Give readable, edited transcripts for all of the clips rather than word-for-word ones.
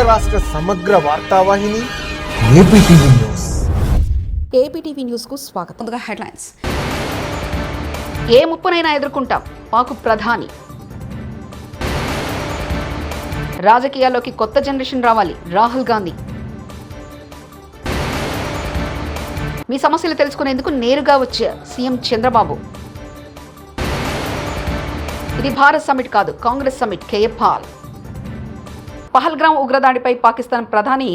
రాష్ట్ర సమగ్ర వార్తావాహిని APTV news. APTV news కు స్వాగతం. ముందుగా హెడ్లైన్స్. ఏ ముప్పునైనా ఎదుర్కొంటాం, పాకు ప్రధాని. రాజకీయాల్లోకి కొత్త జనరేషన్ రావాలి, రాహుల్ గాంధీ. మీ సమస్యలు తెలుసుకునేందుకు నేరుగా వచ్చే సీఎం చంద్రబాబు. ఇది భారత్ సమ్మిట్ కాదు, కాంగ్రెస్ సమ్మిట్, కేఏ పాల్. పహల్గామ్ ఉగ్రదాడిపై పాకిస్తాన్ ప్రధాని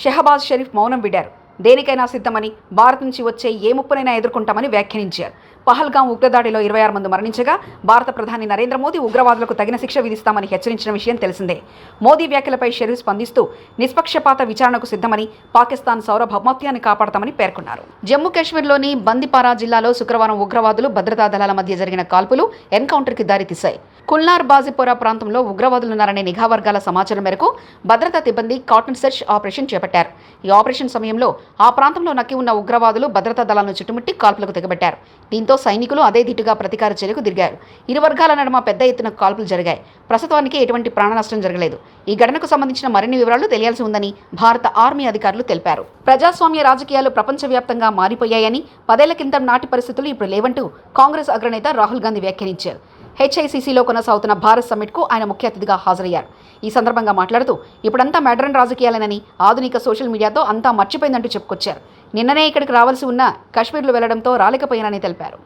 షెహబాజ్ షరీఫ్ మౌనం వీడారు. దేనికైనా సిద్ధమని, భారత్ నుంచి వచ్చే ఏ ముప్పునైనా ఎదుర్కొంటామని వ్యాఖ్యానించారు. పహల్గామ్ ఉగ్రదాడిలో 26 మంది మరణించగా భారత ప్రధాని నరేంద్ర మోదీ ఉగ్రవాదులకు తగిన శిక్ష విధిస్తామని హెచ్చరించిన విషయం తెలిసిందే. మోదీ వ్యాఖ్యలపై షరీఫ్ స్పందిస్తూ నిష్పక్షపాత విచారణకు సిద్ధమని, పాకిస్తాన్ సార్వభౌమత్వాన్ని కాపాడతామని పేర్కొన్నారు. జమ్మూ కాశ్మీర్లోని బందిపారా జిల్లాలో శుక్రవారం ఉగ్రవాదులు భద్రతా దళాల మధ్య జరిగిన కాల్పులు ఎన్కౌంటర్కి దారితీశాయి. కుల్నార్ బాజిపోరా ప్రాంతంలో ఉగ్రవాదులున్నారనే నిఘా వర్గాల సమాచారం మేరకు భద్రతా సిబ్బంది కాటన్ సెర్చ్ ఆపరేషన్ చేపట్టారు. ఈ ఆపరేషన్ సమయంలో ఆ ప్రాంతంలో నక్కి ఉన్న ఉగ్రవాదులు భద్రతా దళాలను చుట్టుముట్టి కాల్పులకు తెగబెట్టారు. దీంతో సైనికులు అదే దిట్టుగా ప్రతీకార చర్యకు దిగారు. ఇరు వర్గాల నడుమ పెద్ద ఎత్తున కాల్పులు జరిగాయి. ప్రస్తుతానికి ఎటువంటి ప్రాణ నష్టం జరగలేదు. ఈ ఘటనకు సంబంధించిన మరిన్ని వివరాలు తెలియాల్సి ఉందని భారత ఆర్మీ అధికారులు తెలిపారు. ప్రజాస్వామ్య రాజకీయాలు ప్రపంచవ్యాప్తంగా మారిపోయాయని, 10 ఏళ్ల కింద నాటి పరిస్థితులు ఇప్పుడు లేవంటూ కాంగ్రెస్ అగ్రనేత రాహుల్ గాంధీ వ్యాఖ్యానించారు. హెచ్ఐసిసిలో కొనసాగుతున్న భారత్ సమ్మిట్కు ఆయన ముఖ్య అతిథిగా హాజరయ్యారు. ఈ సందర్భంగా మాట్లాడుతూ ఇప్పుడంతా మోడర్న్ రాజకీయాలనని, ఆధునిక సోషల్ మీడియాతో అంతా మర్చిపోయిందంటూ చెప్పుకొచ్చారు. నిన్ననే ఇక్కడికి రావాల్సి ఉన్న కాశ్మీర్లో వెళ్లడంతో రాలేకపోయానని తెలిపారు.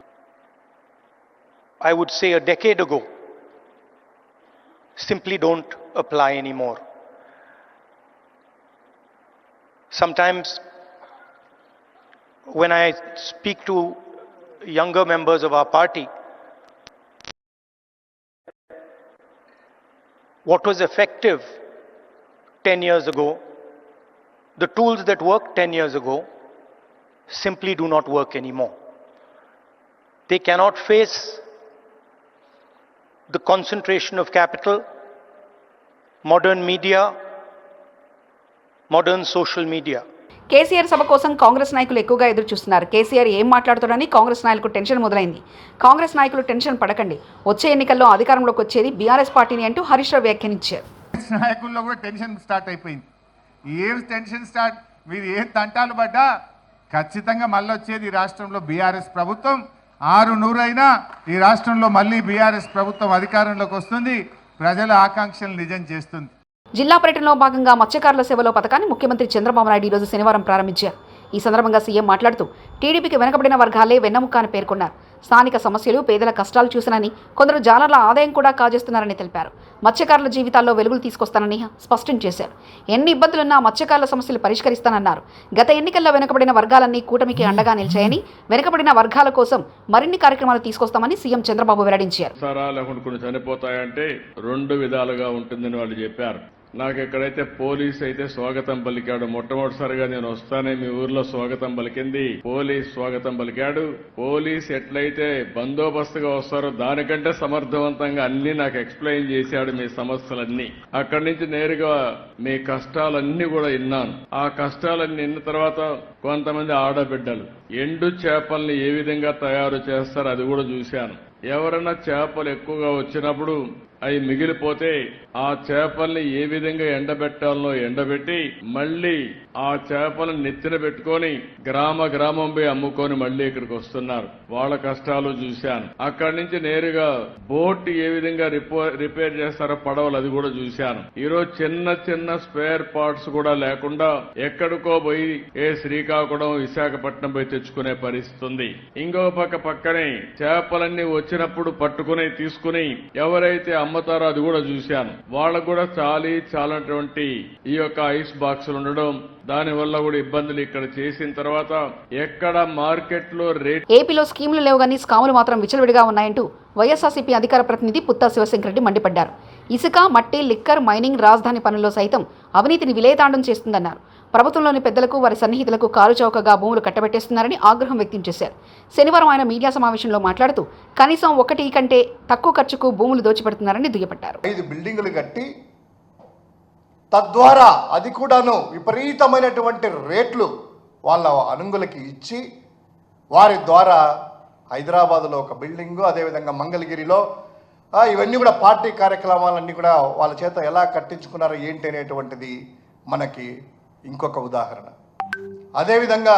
I would say a decade ago simply don't apply anymore. Sometimes when I speak to younger members of our party, what was effective 10 years ago, the tools that worked 10 years ago simply do not work anymore. They cannot face the concentration of capital, modern media, modern social media. KCR సభ కోసం కాంగ్రెస్ నాయకులు ఎక్కువగా ఎదురు చూస్తున్నారు. కేసీఆర్ ఏం మాట్లాడుతాడని కాంగ్రెస్ నాయకులకు tension మొదలైంది. కాంగ్రెస్ నాయకులు tension పడకండి, వచ్చే ఎన్నికల్లో అధికారంలోకి వచ్చేది బీఆర్ఎస్ పార్టీని అంటూ హరీష్ రావు వ్యాఖ్యానించారు. నాయకుల్లో కూడా టెన్షన్ స్టార్ట్ అయిపోయింది. ఏం టెన్షన్ స్టార్ట్, మీరు ఏం తంటాలు పడ్డా ఖచ్చితంగా మళ్ళీ వచ్చేది ఈ రాష్ట్రంలో బీఆర్ఎస్ ప్రభుత్వం. 600 అయినా ఈ రాష్ట్రంలో మళ్ళీ బీఆర్ఎస్ ప్రభుత్వం అధికారంలోకి వస్తుంది, ప్రజల ఆకాంక్షలు నిజం చేస్తుంది. జిల్లా పర్యటనలో భాగంగా మత్స్యకారుల సేవలో పథకాన్ని ముఖ్యమంత్రి చంద్రబాబు నాయుడు ఈరోజు శనివారం ప్రారంభించారు. ఈ సందర్భంగా సీఎం మాట్లాడుతూ టీడీపీకి వెనుకబడిన వర్గాలే వెన్నెముక అని పేర్కొన్నారు. స్థానిక సమస్యలు, పేదల కష్టాలు చూసినని, కొందరు జాలర్ల ఆదాయం కూడా కాజేస్తున్నారని తెలిపారు. మత్స్యకారుల జీవితాల్లో వెలుగులు తీసుకొస్తానని స్పష్టం చేశారు. ఎన్ని ఇబ్బందులున్నా మత్స్యకారుల సమస్యలు పరిష్కరిస్తానన్నారు. గత ఎన్నికల్లో వెనుకబడిన వర్గాలన్నీ కూటమికి అండగా నిలిచాయని, వెనుకబడిన వర్గాల కోసం మరిన్ని కార్యక్రమాలు తీసుకొస్తామని సీఎం చంద్రబాబు వెల్లడించారు. చనిపోతాయంటే 2 విధాలుగా ఉంటుందని వాళ్ళు చెప్పారు. నాకు ఎక్కడైతే పోలీస్ అయితే స్వాగతం పలికాడు, మొట్టమొదటిసారిగా నేను వస్తానే మీ ఊర్లో స్వాగతం పలికింది పోలీస్ స్వాగతం పలికాడు. పోలీస్ ఎట్లయితే బందోబస్తుగా వస్తారో దానికంటే సమర్థవంతంగా అన్ని నాకు ఎక్స్ప్లెయిన్ చేశాడు, మీ సమస్యలన్నీ. అక్కడి నుంచి నేరుగా మీ కష్టాలన్నీ కూడా విన్నాను. ఆ కష్టాలన్నీ విన్న తర్వాత కొంతమంది ఆడబిడ్డలు ఎండు చేపల్ని ఏ విధంగా తయారు చేస్తారో అది కూడా చూశాను. ఎవరైనా చేపలు ఎక్కువగా వచ్చినప్పుడు అవి మిగిలిపోతే ఆ చేపల్ని ఏ విధంగా ఎండబెట్టాలనో ఎండబెట్టి మళ్లీ ఆ చేపలను నెత్తిన పెట్టుకొని గ్రామం పోయి అమ్ముకొని మళ్లీ ఇక్కడికి వస్తున్నారు. వాళ్ళ కష్టాలు చూశాను. అక్కడి నుంచి నేరుగా బోట్ ఏ విధంగా రిపేర్ చేస్తారో పడవలు అది కూడా చూశాను. ఈరోజు చిన్న స్పేర్ పార్ట్స్ కూడా లేకుండా ఎక్కడికో పోయి శ్రీకాకుళం, విశాఖపట్నం పోయి తెచ్చుకునే పరిస్థితి ఉంది. ఇంకో పక్కనే చేపలన్నీ వచ్చినప్పుడు పట్టుకుని తీసుకుని ఎవరైతే అమ్ముతారో అది కూడా చూశాను. వాళ్ళకు కూడా చాలటువంటి ఈ యొక్క ఐస్ బాక్సులు ఉండడం, దానివల్ల కూడా ఇబ్బందులు ఇక్కడ చేసిన తర్వాత ఎక్కడ మార్కెట్లో రేట్. ఏపీలో స్కీములు లేవు కానీ స్కాములు మాత్రం విచ్చలవిడిగా ఉన్నాయంటూ వైఎస్ఆర్సీపీ అధికార ప్రతినిధి పుత్తా శివశంకర్ రెడ్డి మండిపడ్డారు. ఇసుక, మట్టి, లిక్కర్, మైనింగ్, రాజధాని పనుల్లో సైతం అవినీతిని విలేతాండం చేస్తుందన్నారు. ప్రభుత్వంలోని పెద్దలకు, వారి సన్నిహితులకు కారు చౌకగా భూములు కట్టబెట్టేస్తున్నారని ఆగ్రహం వ్యక్తం చేశారు. శనివారం ఆయన మీడియా సమావేశంలో మాట్లాడుతూ కనీసం 1 కంటే తక్కువ ఖర్చుకు భూములు దోచిపెడుతున్నారని దుయ్యబట్టారు. 5 బిల్డింగులు కట్టి తద్వారా అది కూడాను విపరీతమైనటువంటి రేట్లు వాళ్ళ అనుంగులకి ఇచ్చి వారి ద్వారా హైదరాబాద్లో ఒక బిల్డింగు, అదేవిధంగా మంగళగిరిలో ఇవన్నీ కూడా పార్టీ కార్యక్రమాలన్నీ కూడా వాళ్ళ చేత ఎలా కట్టించుకున్నారో ఏంటి అనేటువంటిది మనకి ఇంకొక ఉదాహరణ. అదేవిధంగా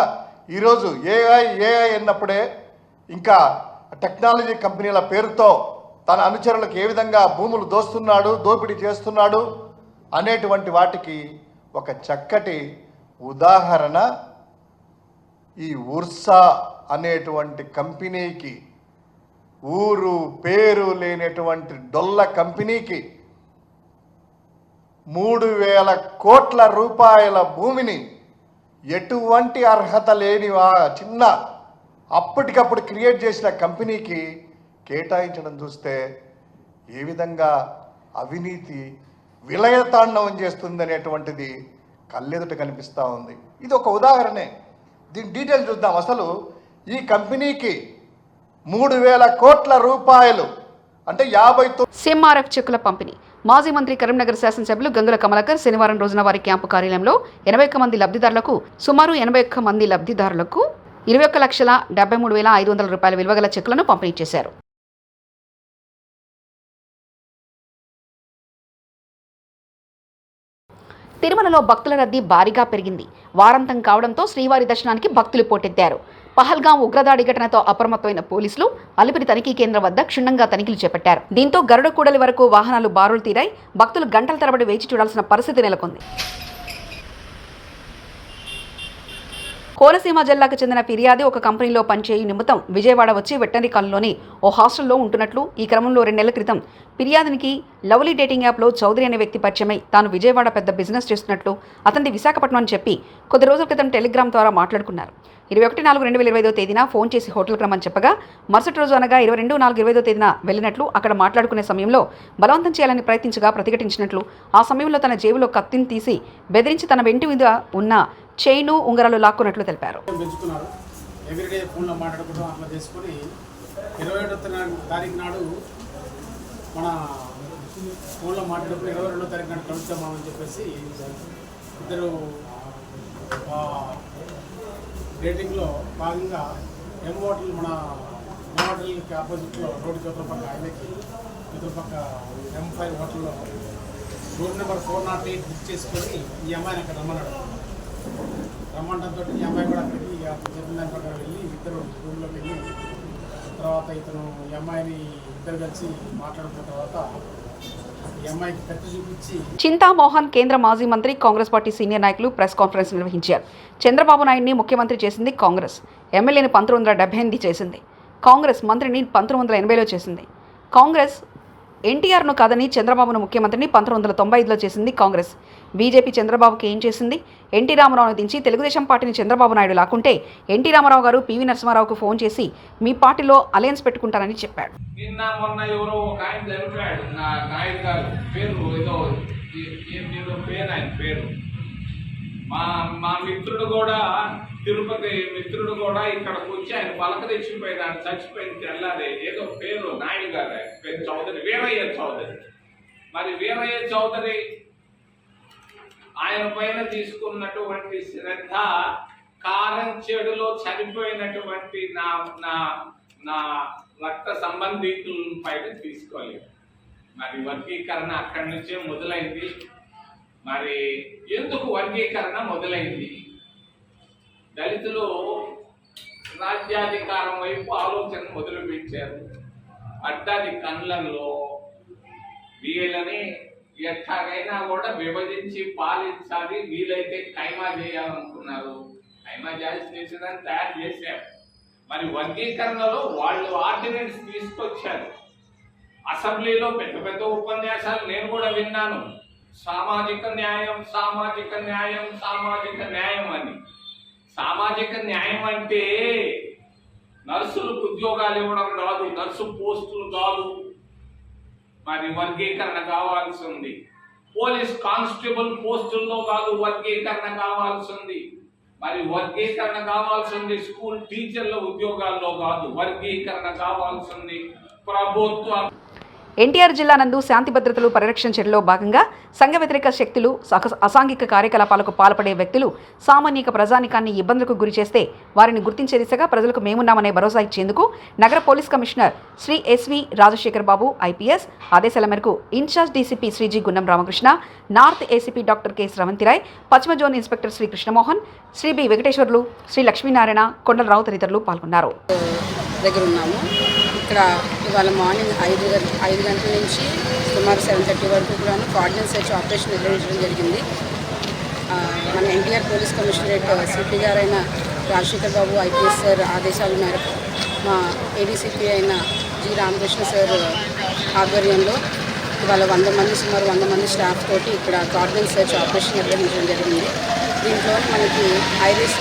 ఈరోజు ఏఐ అన్నప్పుడే ఇంకా టెక్నాలజీ కంపెనీల పేరుతో తన అనుచరులకు ఏ విధంగా భూములు దోపిడీ చేస్తున్నాడు అనేటువంటి వాటికి ఒక చక్కటి ఉదాహరణ ఈ ఉర్సా అనేటువంటి కంపెనీకి, ఊరు పేరు లేనటువంటి డొల్ల కంపెనీకి 3,000 కోట్ల రూపాయల భూమిని ఎటువంటి అర్హత లేని చిన్న అప్పటికప్పుడు క్రియేట్ చేసిన కంపెనీకి కేటాయించడం చూస్తే ఏ విధంగా అవినీతి విలయతాండవం చేస్తుంది అనేటువంటిది కళ్ళెదుట కనిపిస్తూ ఉంది. ఇది ఒక ఉదాహరణే. దీని డీటెయిల్ చూద్దాం. అసలు ఈ కంపెనీకి 3,000 కోట్ల రూపాయలు అంటే 59 సిఎంఆర్ఎఫ్ చెక్కుల పంపిణీ. మాజీ మంత్రి కరీంనగర్ శాసనసభ్యులు గంగుల కమలాకర్ శనివారం రోజున వారి క్యాంపు కార్యాలయంలో 81 మంది లబ్ధిదారులకు సుమారు 81 మంది లబ్ధిదారులకు 21,73,500 రూపాయల విలువగల చెక్కులను పంపిణీ చేశారు. తిరుమలలో భక్తుల రద్దీ భారీగా పెరిగింది. వారాంతం కావడంతో శ్రీవారి దర్శనానికి భక్తులు పోటెత్తారు. పహల్గాం ఉగ్రదాడి ఘటనతో అప్రమత్తమైన పోలీసులు అలిపిరి తనిఖీ కేంద్రం వద్ద క్షుణ్ణంగా తనిఖీలు చేపట్టారు. దీంతో గరుడ కూడలి వరకు వాహనాలు బారులు తీరాయి. భక్తులు గంటల తరబడి వేచి చూడాల్సిన పరిస్థితి నెలకొంది. కోనసీమ జిల్లాకు చెందిన ఫిర్యాది ఒక కంపెనీలో పనిచేయి నిమిత్తం విజయవాడ వచ్చి వెటనరీ కాలనీలోని ఓ హాస్టల్లో ఉంటున్నట్లు, ఈ క్రమంలో 2 నెలల క్రితం ఫిర్యాదినికి లవ్లీ డేటింగ్ యాప్లో చౌదరి అనే వ్యక్తి పరిచయమై తాను విజయవాడ పెద్ద బిజినెస్ చేస్తున్నట్లు, అతనిది విశాఖపట్నం అని చెప్పి కొద్ది రోజుల క్రితం టెలిగ్రామ్ ద్వారా మాట్లాడుకున్నారు. 21/4/2025 తేదీన ఫోన్ చేసి హోటల్కి రమ్మని చెప్పగా మరుసటి రోజు అనగా 22/4/2025 తేదీన వెళ్ళినట్లు, అక్కడ మాట్లాడుకునే సమయంలో బలవంతం చేయాలని ప్రయత్నించగా ప్రతిఘటించినట్లు, ఆ సమయంలో తన జేబులో కత్తిని తీసి బెదిరించి తన వెంటి మీద ఉన్న చైను ఉంగరాలు లాక్కున్నట్లు తెలిపారు. ఎవ్రీడే ఫోన్లో మాట్లాడుకుంటూ అట్లా చేసుకుని 21వ తారీఖు నాడు మన ఫోన్లో మాట్లాడుకుని 22వ తారీఖు నాడు కలుస్తామని చెప్పేసి ఇద్దరు డేటింగ్లో భాగంగా ఎం హోటల్ మన హోటల్కి ఆపోజిట్లో రోడ్డుకి ఎదురు పక్క హైవేకి ఎదురు పక్క M5 హోటల్లో రూమ్ నెంబర్ 408 బుక్ చేసుకొని ఈ అమ్మాయిని అక్కడ రమ్మంటంతో ఈ అమ్మాయి కూడా అక్కడికి చెప్పిన దాని ప్రకారం వెళ్ళి ఇద్దరు రూమ్లోకి వెళ్ళి తర్వాత ఇతను ఈ అమ్మాయిని ఇద్దరు కలిసి మాట్లాడుకున్న తర్వాత ఈ అమ్మాయికి కత్తి చూపించి. చింతామోహన్ కేంద్ర మాజీ మంత్రి, కాంగ్రెస్ పార్టీ సీనియర్ నాయకులు ప్రెస్ కాన్ఫరెన్స్ నిర్వహించారు. చంద్రబాబు నాయుడిని ముఖ్యమంత్రి చేసింది కాంగ్రెస్, ఎమ్మెల్యేని 1978 చేసింది కాంగ్రెస్, మంత్రిని 1980లో చేసింది కాంగ్రెస్, ఎన్టీఆర్ను కాదని చంద్రబాబును ముఖ్యమంత్రిని 1995లో చేసింది కాంగ్రెస్. బీజేపీ చంద్రబాబుకి ఏం చేసింది? ఎన్టీ రామారావును దించి తెలుగుదేశం పార్టీని చంద్రబాబు నాయుడు లాక్కుంటే ఎన్టీ రామారావు గారు పివి నరసింహారావుకు ఫోన్ చేసి మీ పార్టీలో అలయన్స్ పెట్టుకుంటారని చెప్పాడు. నిన్న మొన్న ఎవరో ఒక ఆయన చనిపోయాడు, నాయుడు గారు పేరు ఏదో పేరు, ఆయన పేరు మా మిత్రుడు కూడా, తిరుపతి మిత్రుడు కూడా ఇక్కడికి వచ్చి ఆయన పలకరించిపోయింది. ఆయన చచ్చిపోయింది తెల్లారే, ఏదో పేరు నాయుడు గారు పేరు చౌదరి, వీరయ్య చౌదరి. మరి వీరయ్య చౌదరి ఆయన పైన తీసుకున్నటువంటి శ్రద్ధ కారం చెడులో చనిపోయినటువంటి నా రక్త సంబంధికుల పైన తీసుకోలేదు. మరి వర్గీకరణ అక్కడి నుంచే మొదలైంది. మరి ఎందుకు వర్గీకరణ మొదలైంది? దళితులు రాజ్యాధికారం వైపు ఆలోచన మొదలుపెట్టారు. అడ్డాది కండ్లలో వీళ్ళని ఎట్లాగైనా కూడా విభజించి పాలించాలి, వీలైతే ఖైమా చేయాలనుకున్నారు. ఖైమా చేసేదాన్ని తయారు చేశారు. మరి వర్గీకరణలో వాళ్ళు ఆర్డినెన్స్ తీసుకొచ్చారు. అసెంబ్లీలో పెద్ద పెద్ద ఉపన్యాసాలు నేను కూడా విన్నాను. సామాజిక న్యాయం, సామాజిక న్యాయం, సామాజిక న్యాయం అని. సామాజిక న్యాయం అంటే నర్సులకు ఉద్యోగాలు ఇవ్వడం కాదు, నర్సు పోస్టులు కాదు. మరి వర్గీకరణ కావాల్సి ఉంది. పోలీస్ కానిస్టేబుల్ పోస్టుల్లో కాదు, వర్గీకరణ కావాల్సి ఉంది. మరి వర్గీకరణ కావాల్సి ఉంది. స్కూల్ టీచర్ల ఉద్యోగాల్లో కాదు, వర్గీకరణ కావాల్సి ఉంది. ప్రభుత్వం ఎన్టీఆర్ జిల్లా నందు శాంతి భద్రతలు పరిరక్షణ చర్యలో భాగంగా సంఘ వ్యతిరేక శక్తులు అసాంఘిక కార్యకలాపాలకు పాల్పడే వ్యక్తులు సామాన్య ప్రజానికాన్ని ఇబ్బందులకు గురి చేస్తే వారిని గుర్తించే దిశగా ప్రజలకు మేమున్నామనే భరోసా ఇచ్చేందుకు నగర police commissioner Shri SV Rajasekhar బాబు ఐపీఎస్ ఆదేశాల మేరకు incharge DCP Sreeji గున్నం Ramakrishna, north ACP doctor K Sravanthi Rai, పశ్చిమ zone inspector Shri Krishnamohan, Shri B Venkateswarlu, Shri Lakshminarayana, Kondalarao తదితరులు పాల్గొన్నారు. దగ్గర ఉన్నాము. ఇక్కడ ఇవాళ మార్నింగ్ 5 గంటల నుంచి సుమారు 7:30 వరకు కూడా కోఆర్డినేట్ సెర్చ్ ఆపరేషన్ నిర్వహించడం జరిగింది. మన ఎన్టీఆర్ పోలీస్ కమిషనరేట్ సిపి గారైన రాజశేఖర్ బాబు ఐపీఎస్ సార్ ఆదేశాల మేరకు మా ఏడీసీపీ అయిన జి రామకృష్ణ సార్ ఆధ్వర్యంలో ఇవాళ సుమారు 100 మంది స్టాఫ్ తోటి ఇక్కడ కోఆర్డినేట్ సెర్చ్ ఆపరేషన్ నిర్వహించడం జరిగింది. దీంట్లో మనకి ఐరిస్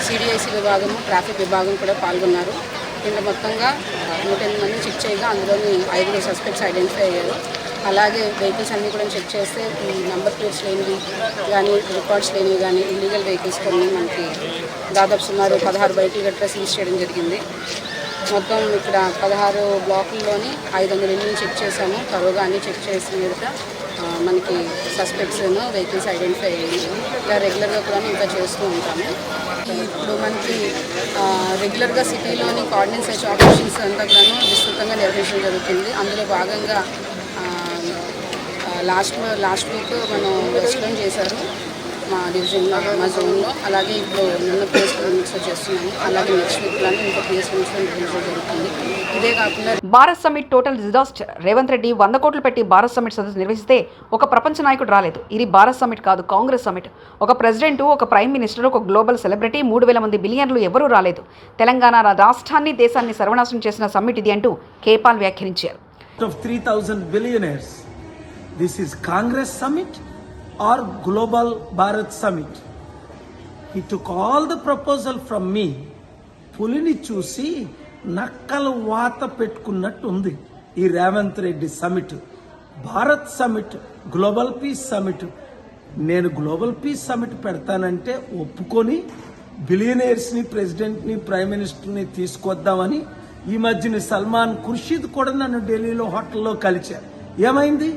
సిడిఐసి విభాగము, ట్రాఫిక్ విభాగం కూడా పాల్గొన్నారు. దీంట్లో మొత్తంగా 108 మందిని చెక్ చేయగా అందులోని 5 సస్పెక్ట్స్ ఐడెంటిఫై అయ్యారు. అలాగే వెహికల్స్ అన్నీ కూడా చెక్ చేస్తే నెంబర్ ప్లేట్స్ లేనివి కానీ, రికార్డ్స్ లేనివి కానీ, ఇల్లీగల్ వెహికల్స్ కొన్ని మనకి దాదాపు సుమారు 16 బైకులు గట్రా సీజ్ చేయడం జరిగింది. మొత్తం ఇక్కడ 16 బ్లాకుల్లోని 500 ఇళ్ళని చెక్ చేశాము. తరువుగా అన్నీ చెక్ చేసిన మీదట మనకి సస్పెక్ట్స్ వెహికల్స్ ఐడెంటిఫై అయ్యాయి. ఇలా రెగ్యులర్గా కూడా ఇంకా చేస్తూ ఉంటాము. ఇప్పుడు మనకి రెగ్యులర్గా సిటీలోని కోఆర్డినేట్ సెర్చ్ ఆపరేషన్స్ అంతా కూడా విస్తృతంగా నిర్వహించడం జరుగుతుంది. అందులో భాగంగా లాస్ట్ వీక్ మనం వెస్ట్లో చేశారు మా డివిజన్లో, మా జోన్లో. అలాగే ఇప్పుడు నిన్న ప్లేస్ లిమిట్స్లో చేస్తున్నాము. అలాగే నెక్స్ట్ వీక్లో ఇంకా ప్లేస్ లిమిట్స్లో నిర్వహించడం జరుగుతుంది. ఇదే కాకుండా Bharat summit total disaster. Revanth Reddy 100 కోట్లు పెట్టి భారత్ సమ్మిట్ సదస్సు నిర్వహిస్తే ఒక ప్రపంచ నాయకుడు రాలేదు. ఇది భారత్ సమ్మిట్ కాదు, కాంగ్రెస్ సమ్మిట్. ఒక ప్రెసిడెంట్, ఒక ప్రైమ్ మినిస్టర్, ఒక గ్లోబల్ సెలబ్రిటీ, 3000 మంది బిలియనర్లు ఎవరూ రాలేదు. తెలంగాణ రాష్ట్రాన్ని, దేశాన్ని సర్వనాశనం చేసిన సమ్మిట్ ఇది అంటూ కేపాల్ వ్యాఖ్యానించారు. 3,000 billionaires. This is Congress summit or Global Bharat summit. He took all the proposal from me. పులిని చూసి నక్కలు వాత పెట్టుకున్నట్టు ఉంది ఈ Revanth Reddy summit. Bharat summit, global peace summit. నేను గ్లోబల్ పీస్ సమిట్ పెడతానంటే ఒప్పుకొని బిలియనీర్స్ని, ప్రెసిడెంట్ని, ప్రైమ్ మినిస్టర్ని తీసుకొద్దామని ఈ మధ్యన సల్మాన్ ఖుర్షీద్ కూడా నన్ను ఢిల్లీలో హోటల్లో కలిశారు. ఏమైంది?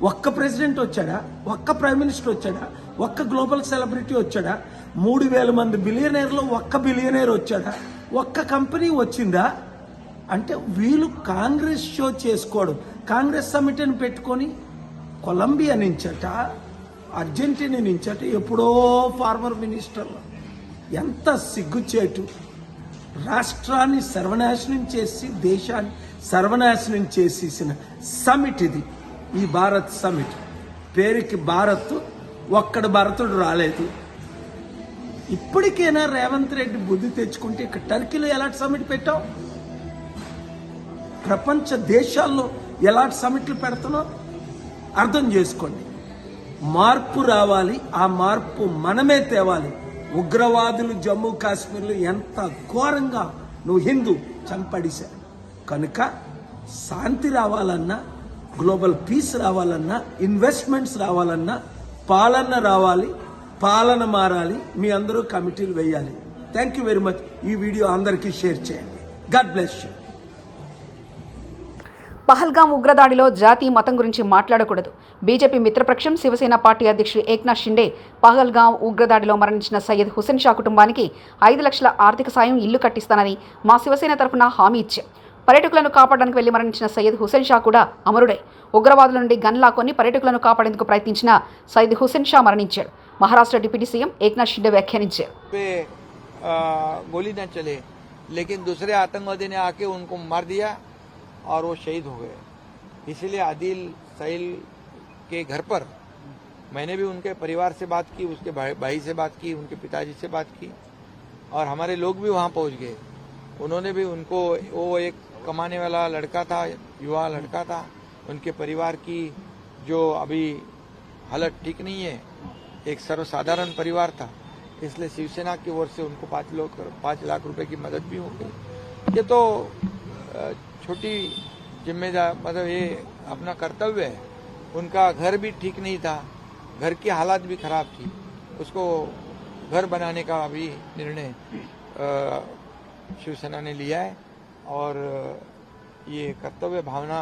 ఒక్క ప్రెసిడెంట్ వచ్చాడా? ఒక్క ప్రైమ్ మినిస్టర్ వచ్చాడా? ఒక్క గ్లోబల్ సెలబ్రిటీ వచ్చాడా? 3000 మంది బిలియనీర్లో ఒక్క బిలియనీర్ వచ్చాడా? ఒక్క కంపెనీ వచ్చిందా? అంటే వీళ్ళు కాంగ్రెస్ షో చేసుకోవడం. కాంగ్రెస్ సమిట్ అని పెట్టుకొని కొలంబియా నుంచట, అర్జెంటీనా నుంచట ఎప్పుడో ఫార్మర్ మినిస్టర్లు. ఎంత సిగ్గుచేటు! రాష్ట్రాన్ని సర్వనాశనం చేసి, దేశాన్ని సర్వనాశనం చేసేసిన సమిట్ ఇది, ఈ భారత్ సమిట్. పేరుకి భారత్, ఒక్కడు భారతుడు రాలేదు. ఇప్పటికైనా రేవంత్ రెడ్డి బుద్ధి తెచ్చుకుంటే ఇక్కడ టర్కీలో ఎలాంటి సమిట్ పెట్టావు? ప్రపంచ దేశాల్లో ఎలాంటి సమిట్లు పెడుతున్నావు? అర్థం చేసుకోండి. మార్పు రావాలి. ఆ మార్పు మనమే తేవాలి. ఉగ్రవాదులు జమ్మూ కాశ్మీర్లో ఎంత ఘోరంగా నువ్వు హిందూ చంపడిశారు. కనుక శాంతి రావాలన్నా, గ్లోబల్ పీస్ రావాలన్నా, ఇన్వెస్ట్మెంట్స్ రావాలన్నా పాలన రావాలి, పాలన మారాలి. మీ అందరూ కమిటీలు వేయాలి. Thank you very much. ఈ వీడియో అందరికీ షేర్ చేయండి. God bless you. పహల్గాం ఉగ్రదాడిలో జాతి, మతం గురించి మాట్లాడకూడదు. బీజేపీ మిత్రపక్షం శివసేన పార్టీ అధ్యక్షుడు ఏక్నాథ్ షిండే పహల్గాం ఉగ్రదాడిలో మరణించిన సయ్యద్ హుసేన్ షా కుటుంబానికి 5 లక్షల ఆర్థిక సాయం, ఇల్లు కట్టిస్తానని మా శివసేన తరఫున హామీ ఇచ్చారు. పర్యాటకులను కాపాడడానికి వెళ్లి మరణించిన సయ్యద్ హుసేన్ షా కూడా అమరుడే. ఉగ్రవాదుల నుండి గన్ లాక్కొని పర్యాటకులను కాపాడేందుకు ప్రయత్నించిన సయ్యద్ హుసేన్ షా మరణించాడు. మహారాష్ట్ర డిప్యూటీ సీఎం ఏక్నాథ్ షిండే వ్యాఖ్యానించారు. गोली न चले, लेकिन दूसरे आतंकवादी ने आके उनको मार दिया और वो शहीद हो गए. इसीलिए आदिल साहिल के घर पर मैंने भी उनके परिवार से बात की, उसके भाई से बात की, उनके पिताजी से बात की और हमारे लोग भी वहां पहुंच गए. उन्होंने भी उनको, वो एक कमाने वाला लड़का था, युवा लड़का था, उनके परिवार की जो अभी हालत ठीक नहीं है, एक सर्वसाधारण परिवार था, इसलिए शिवसेना की ओर से उनको 5 लाख रुपए की मदद भी हो गई. ये तो छोटी जिम्मेदार, मतलब ये अपना कर्तव्य है. उनका घर भी ठीक नहीं था, घर की हालात भी खराब थी, उसको घर बनाने का अभी निर्णय शिवसेना ने लिया है और ये कर्तव्य भावना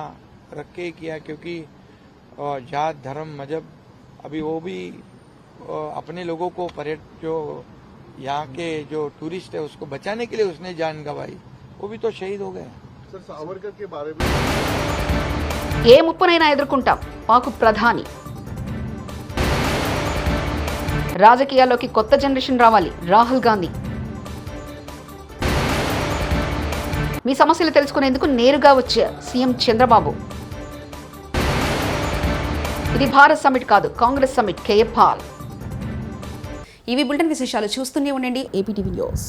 रख के किया, क्योंकि जात धर्म मजहब अभी वो भी अपने लोगों को जो यहाँ के जो टूरिस्ट है उसको बचाने के लिए उसने जान गंवाई, वो भी तो शहीद हो गए। सर सावरकर के बारे में ఏ ముప్పునైనా ఎదుర్కొంటాం పాక్ ప్రధాని. రాజకీయాల్లోకి కొత్త జనరేషన్ రావాలి రాహుల్ గాంధీ. మీ సమస్యలు తెలుసుకునేందుకు నేరుగా వచ్చే సీఎం చంద్రబాబు. ఇది భారత్ సమిట్ కాదు, కాంగ్రెస్ సమిట్. కేఏ పాల్. ఇవి బులెటిన్ విశేషాలు. చూస్తూనే ఉండండి ఏపీటీవీ న్యూస్.